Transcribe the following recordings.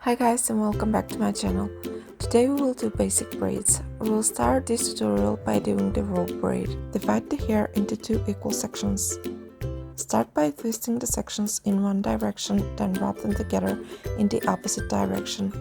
Hi guys and welcome back to my channel. Today we will do basic braids. We will start this tutorial by doing the rope braid. Divide the hair into two equal sections. Start by twisting the sections in one direction, then wrap them together in the opposite direction.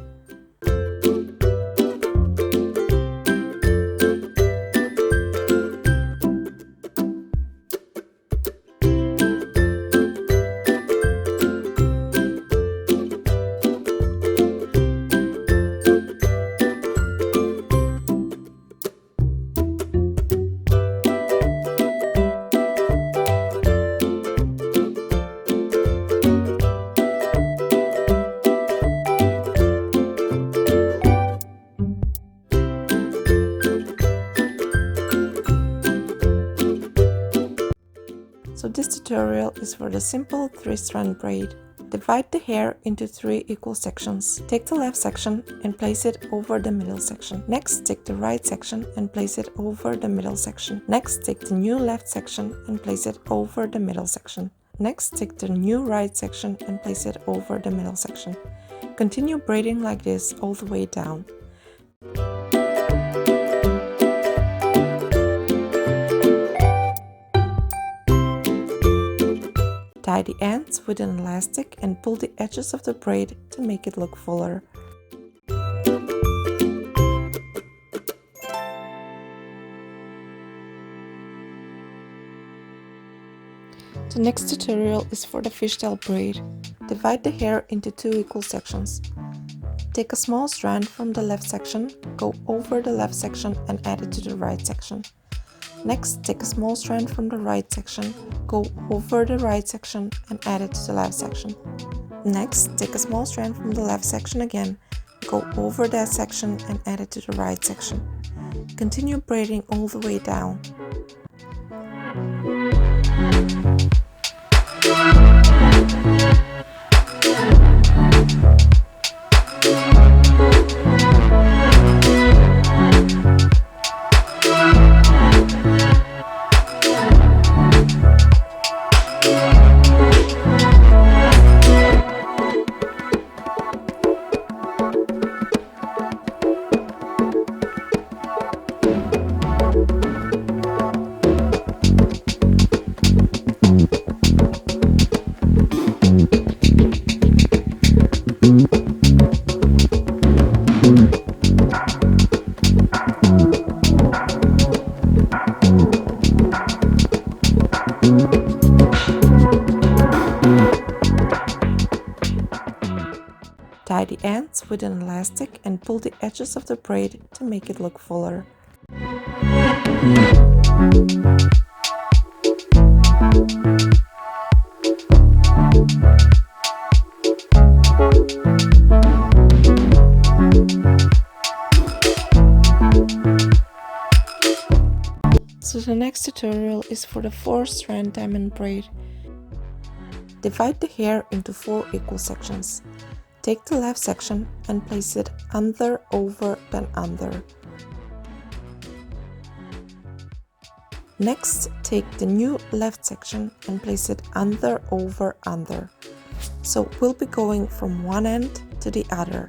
So this tutorial is for the simple 3-strand braid. Divide the hair into 3 equal sections. Take the left section and place it over the middle section. Next, take the right section and place it over the middle section. Next, take the new left section and place it over the middle section. Next, take the new right section and place it over the middle section. Continue braiding like this all the way down. Tie the ends with an elastic and pull the edges of the braid to make it look fuller. The next tutorial is for the fishtail braid. Divide the hair into 2 equal sections. Take a small strand from the left section, go over the left section and add it to the right section. Next, take a small strand from the right section, go over the right section and add it to the left section. Next, take a small strand from the left section again, go over that section and add it to the right section. Continue braiding all the way down. Tie the ends with an elastic and pull the edges of the braid to make it look fuller. So the next tutorial is for the 4-strand diamond braid. Divide the hair into 4 equal sections. Take the left section and place it under, over, then under. Next, take the new left section and place it under, over, under. So we'll be going from one end to the other.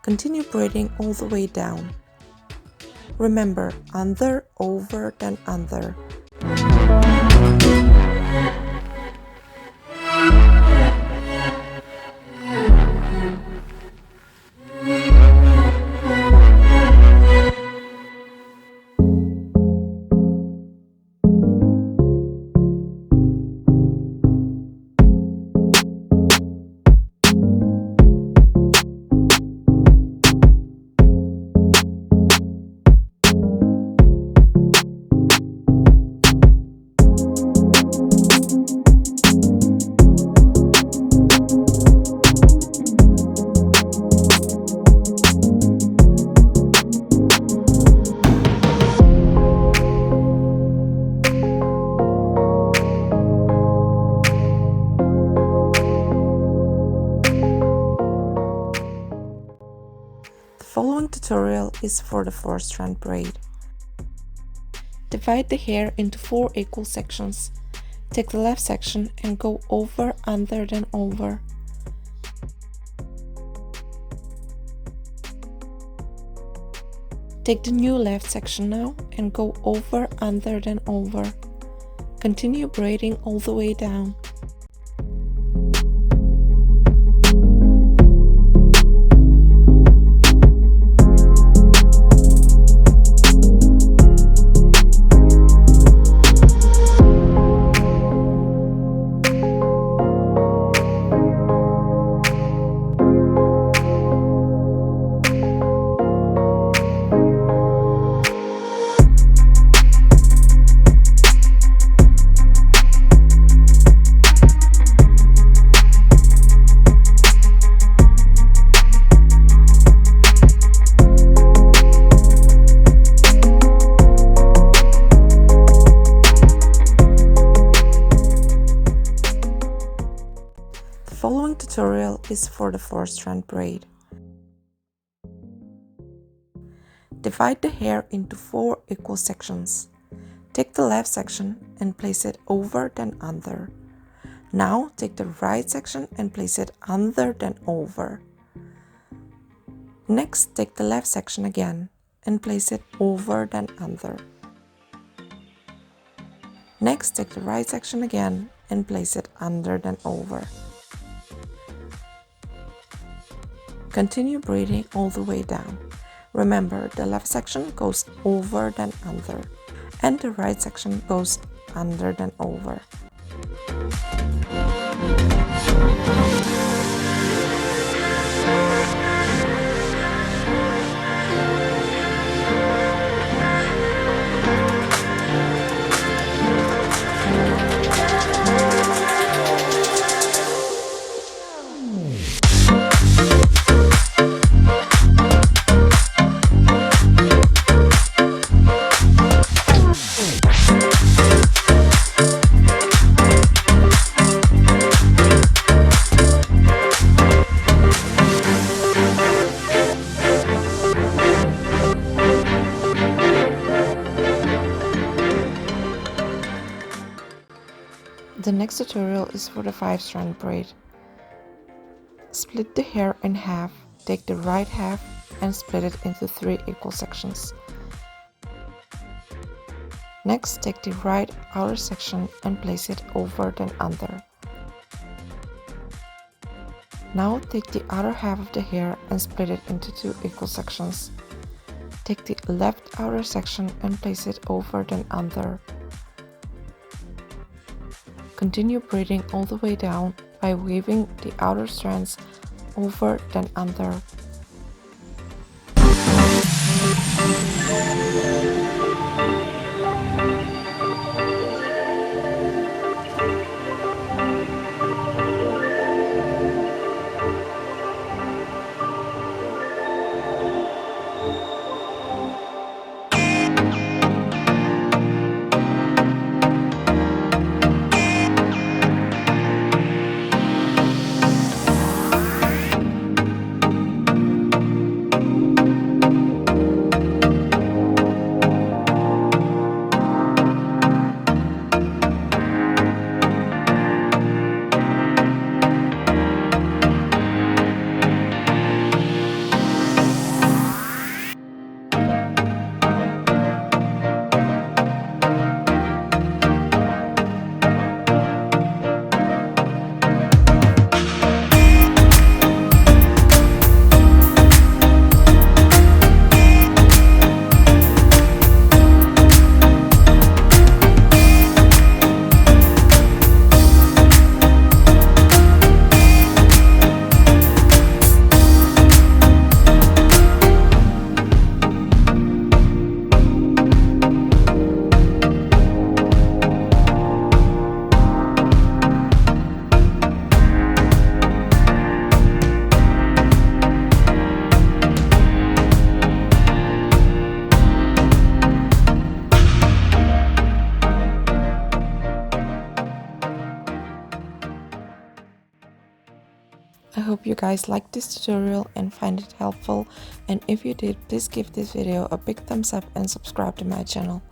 Continue braiding all the way down. Remember, under, over, then under. The following tutorial is for the 4-strand braid. Divide the hair into 4 equal sections. Take the left section and go over, under, then over. Take the new left section now and go over, under, then over. Continue braiding all the way down. The following tutorial is for the 4-strand braid. Divide the hair into 4 equal sections. Take the left section and place it over then under. Now take the right section and place it under then over. Next, take the left section again and place it over then under. Next, take the right section again and place it under then over. Continue braiding all the way down. Remember, the left section goes over then under, and the right section goes under then over. The next tutorial is for the 5-strand braid. Split the hair in half, take the right half and split it into 3 equal sections. Next, take the right outer section and place it over then under. Now take the other half of the hair and split it into 2 equal sections. Take the left outer section and place it over then under. Continue braiding all the way down by weaving the outer strands over then under. I hope you guys liked this tutorial and find it helpful, and if you did, please give this video a big thumbs up and subscribe to my channel.